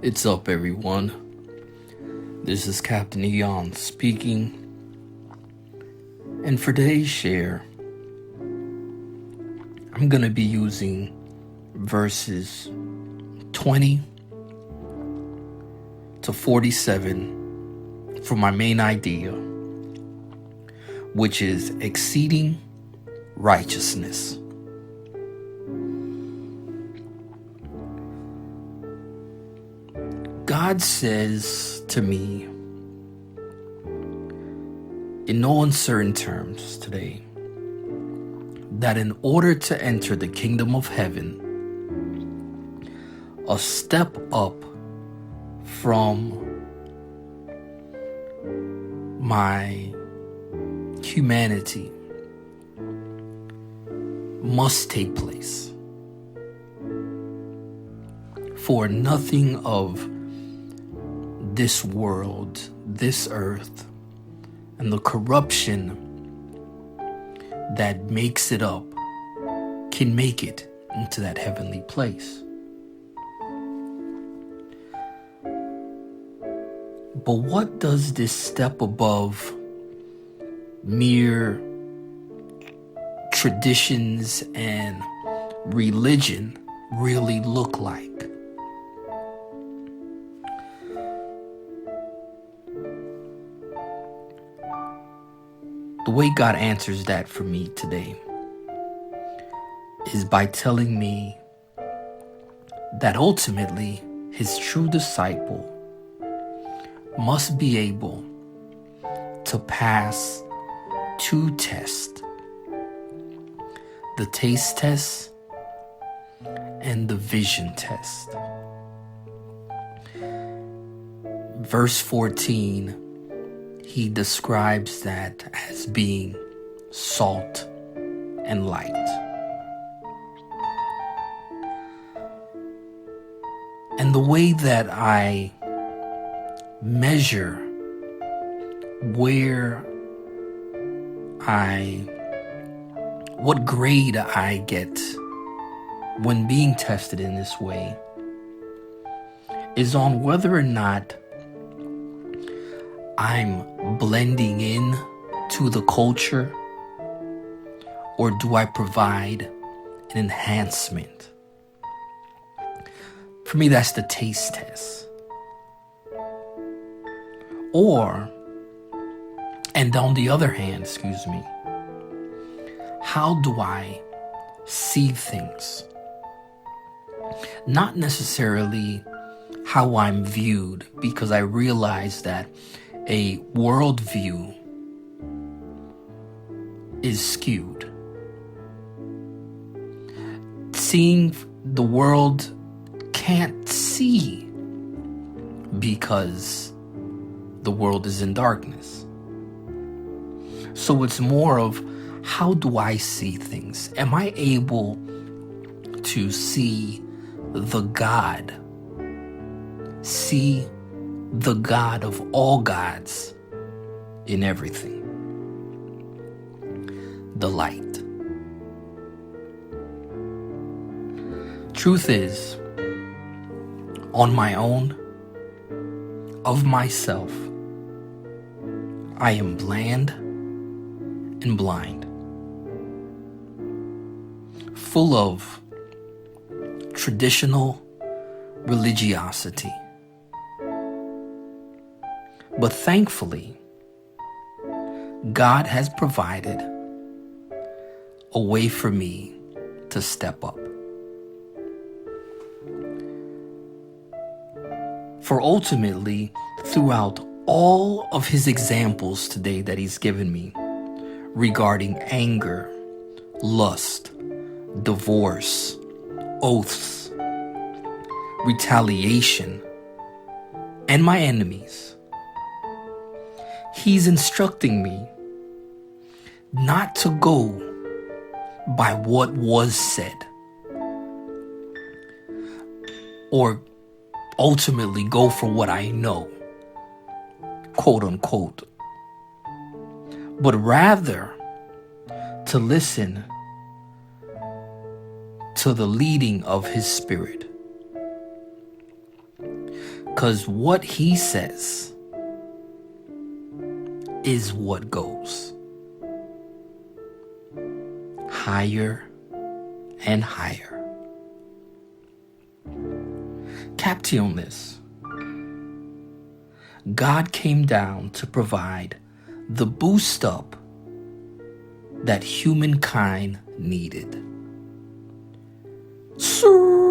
It's up, everyone. This is Captain Eon speaking. And for today's share, I'm going to be using verses 20 to 47 for my main idea, which is exceeding righteousness. God says to me, in no uncertain terms today, that in order to enter the kingdom of heaven, a step up from my humanity must take place. For nothing of this world, this earth, and the corruption that makes it up can make it into that heavenly place. But what does this step above mere traditions and religion really look like? The way God answers that for me today is by telling me that ultimately his true disciple must be able to pass two tests: the taste test and the vision test. Verse 14, he describes that as being salt and light. And the way that I measure what grade I get when being tested in this way is on whether or not I'm blending in to the culture, or do I provide an enhancement? For me, that's the taste test. And on the other hand, how do I see things? Not necessarily how I'm viewed, because I realize that a worldview is skewed. Seeing the world can't see because the world is in darkness. So it's more of, how do I see things? Am I able to see the God? See the God of all gods in everything. The light. Truth is, on my own, of myself, I am bland and blind, full of traditional religiosity. But thankfully, God has provided a way for me to step up. For ultimately, throughout all of his examples today that he's given me regarding anger, lust, divorce, oaths, retaliation, and my enemies, he's instructing me not to go by what was said, or ultimately go for what I know, quote unquote, but rather to listen to the leading of his Spirit. 'Cause what he says is what goes. Higher and higher. Caption this. God came down to provide the boost up that humankind needed. Sir.